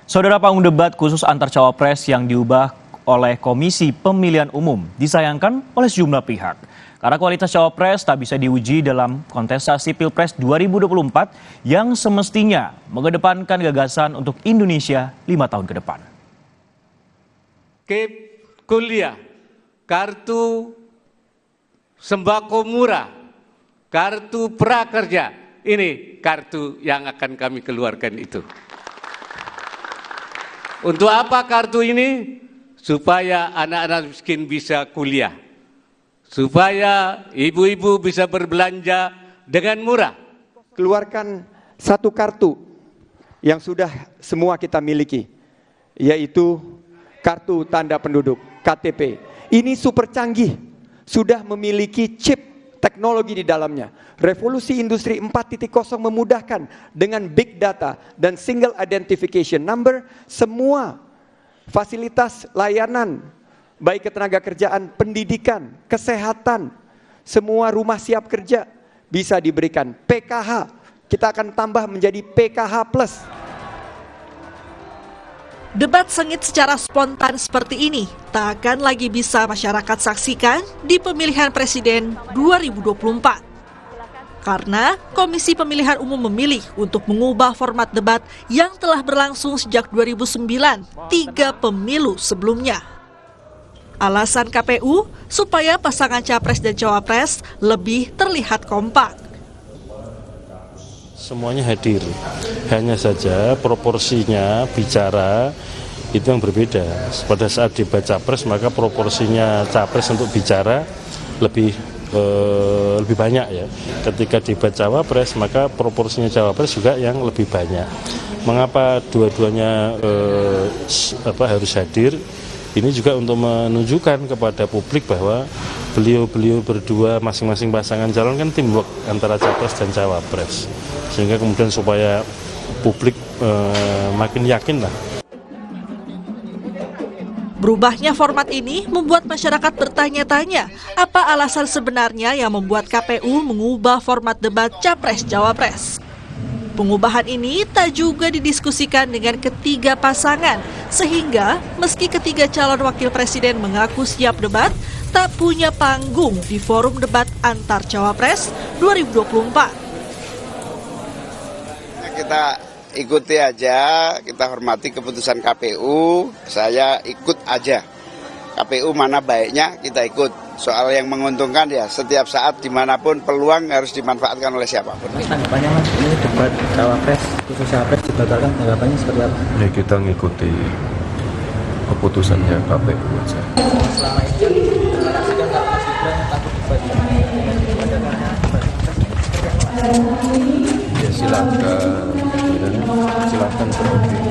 Saudara, panggung debat khusus antar cawapres yang diubah oleh Komisi Pemilihan Umum disayangkan oleh sejumlah pihak. Karena kualitas cawapres tak bisa diuji dalam kontestasi Pilpres 2024 yang semestinya mengedepankan gagasan untuk Indonesia 5 tahun ke depan. KIP kuliah, kartu sembako murah, kartu prakerja, ini kartu yang akan kami keluarkan itu. Untuk apa kartu ini? Supaya anak-anak miskin bisa kuliah, supaya ibu-ibu bisa berbelanja dengan murah. Keluarkan satu kartu yang sudah semua kita miliki, yaitu kartu tanda penduduk, KTP. Ini super canggih, sudah memiliki chip teknologi di dalamnya. Revolusi industri 4.0 memudahkan dengan big data dan single identification number, semua fasilitas layanan, baik ketenaga kerjaan, pendidikan, kesehatan, semua rumah siap kerja bisa diberikan. PKH, kita akan tambah menjadi PKH Plus. Debat sengit secara spontan seperti ini tak akan lagi bisa masyarakat saksikan di pemilihan presiden 2024. Karena Komisi Pemilihan Umum memilih untuk mengubah format debat yang telah berlangsung sejak 2009, 3 pemilu sebelumnya. Alasan KPU supaya pasangan capres dan cawapres lebih terlihat kompak. Semuanya hadir, hanya saja proporsinya bicara itu yang berbeda. Pada saat debat capres maka proporsinya capres untuk bicara lebih banyak ya. Ketika debat cawapres maka proporsinya cawapres juga yang lebih banyak. Mengapa dua-duanya harus hadir? Ini juga untuk menunjukkan kepada publik bahwa beliau berdua masing-masing pasangan calon kan teamwork antara capres dan cawapres, sehingga kemudian supaya publik makin yakin lah. Berubahnya format ini membuat masyarakat bertanya-tanya apa alasan sebenarnya yang membuat KPU mengubah format debat Capres-Cawapres. Pengubahan ini tak juga didiskusikan dengan ketiga pasangan, sehingga meski ketiga calon wakil presiden mengaku siap debat, tak punya panggung di forum debat antar Cawapres 2024. Kita ikuti aja, kita hormati keputusan KPU, saya ikut aja. KPU mana baiknya kita ikut. Soal yang menguntungkan ya setiap saat dimanapun peluang harus dimanfaatkan oleh siapapun. Tanggapannya Mas, ini debat cawapres, khusus cawapres dibatalkan, tanggapannya seperti apa? Ya kita ngikuti keputusannya KPU aja. Selama ini yang dideklarasikan kalau Mas Gibran takut debat Ya silakan kemudian.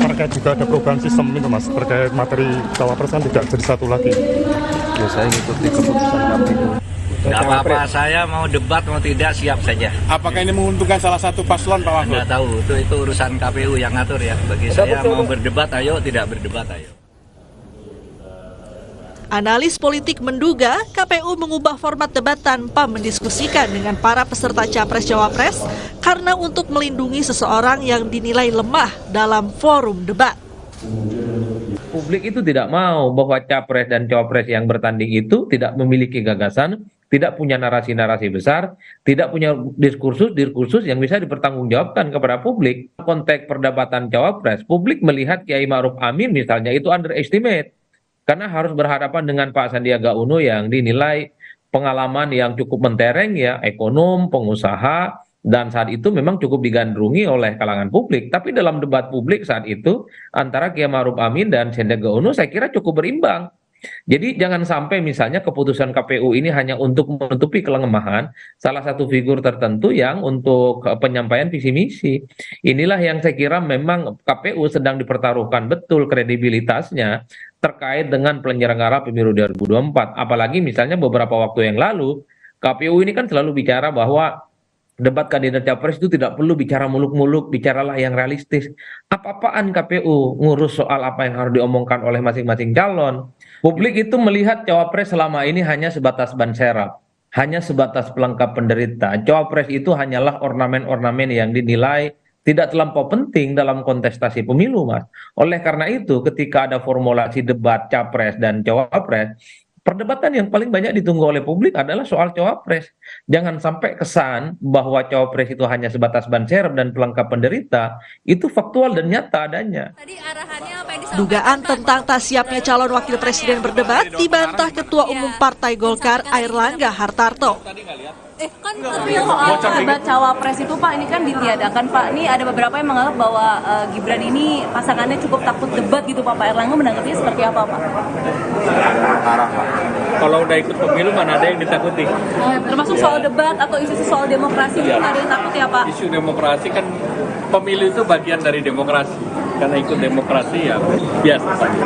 Terkait juga ada perubahan sistem itu Mas, terkait materi cawapres kan tidak jadi satu lagi. Ya saya ngikuti keputusan KPU. Tidak apa-apa, saya mau debat mau tidak siap saja. Apakah ini menguntungkan salah satu paslon Pak Wahid? Nggak tahu, itu urusan KPU yang ngatur ya. Bagi saya mau berdebat ayo, tidak berdebat ayo. Analis politik menduga KPU mengubah format debat tanpa mendiskusikan dengan para peserta Capres-Cawapres karena untuk melindungi seseorang yang dinilai lemah dalam forum debat. Publik itu tidak mau bahwa Capres dan Cawapres yang bertanding itu tidak memiliki gagasan, tidak punya narasi-narasi besar, tidak punya diskursus yang bisa dipertanggungjawabkan kepada publik. Konteks perdebatan Cawapres, publik melihat Kiai Ma'ruf Amin misalnya itu underestimate. Karena harus berhadapan dengan Pak Sandiaga Uno yang dinilai pengalaman yang cukup mentereng ya, ekonom, pengusaha, dan saat itu memang cukup digandrungi oleh kalangan publik. Tapi dalam debat publik saat itu antara Kiai Ma'ruf Amin dan Sandiaga Uno saya kira cukup berimbang. Jadi jangan sampai misalnya keputusan KPU ini hanya untuk menutupi kelemahan salah satu figur tertentu yang untuk penyampaian visi misi. Inilah yang saya kira memang KPU sedang dipertaruhkan betul kredibilitasnya terkait dengan penyelenggara pemilu 2024. Apalagi misalnya beberapa waktu yang lalu KPU ini kan selalu bicara bahwa debat kandidat capres itu tidak perlu bicara muluk-muluk, bicaralah yang realistis. Apa-apaan KPU ngurus soal apa yang harus diomongkan oleh masing-masing calon. Publik itu melihat cawapres selama ini hanya sebatas ban serap, hanya sebatas pelengkap penderita. Cawapres itu hanyalah ornamen-ornamen yang dinilai tidak terlampau penting dalam kontestasi pemilu, Mas. Oleh karena itu, ketika ada formulasi debat capres dan cawapres, perdebatan yang paling banyak ditunggu oleh publik adalah soal cawapres. Jangan sampai kesan bahwa cawapres itu hanya sebatas ban serep dan pelengkap penderita, itu faktual dan nyata adanya. Dugaan tentang tak siapnya calon wakil presiden berdebat dibantah Ketua Umum Partai Golkar Airlangga Hartarto. Kan tapi soal debat cawapres itu Pak, ini kan ditiadakan Pak. Ini ada beberapa yang menganggap bahwa Gibran ini pasangannya cukup takut debat gitu Pak. Pak Airlangga menanggapinya seperti apa Pak? Parah Pak. Kalau udah ikut pemilu mana ada yang ditakuti? Termasuk soal debat atau isu soal demokrasi itu nggak ada yang takut ya Pak? Isu demokrasi kan, pemilu itu bagian dari demokrasi. Karena ikut demokrasi ya biasa saja.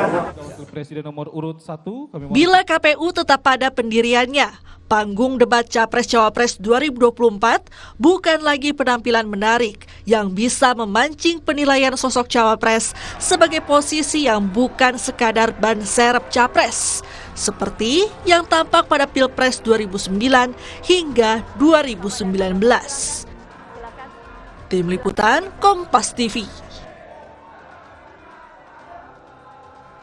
Presiden nomor urut 1. Bila KPU tetap pada pendiriannya, panggung debat Capres-Cawapres 2024 bukan lagi penampilan menarik yang bisa memancing penilaian sosok Cawapres sebagai posisi yang bukan sekadar ban serep Capres, seperti yang tampak pada Pilpres 2009 hingga 2019. Tim Liputan Kompas TV.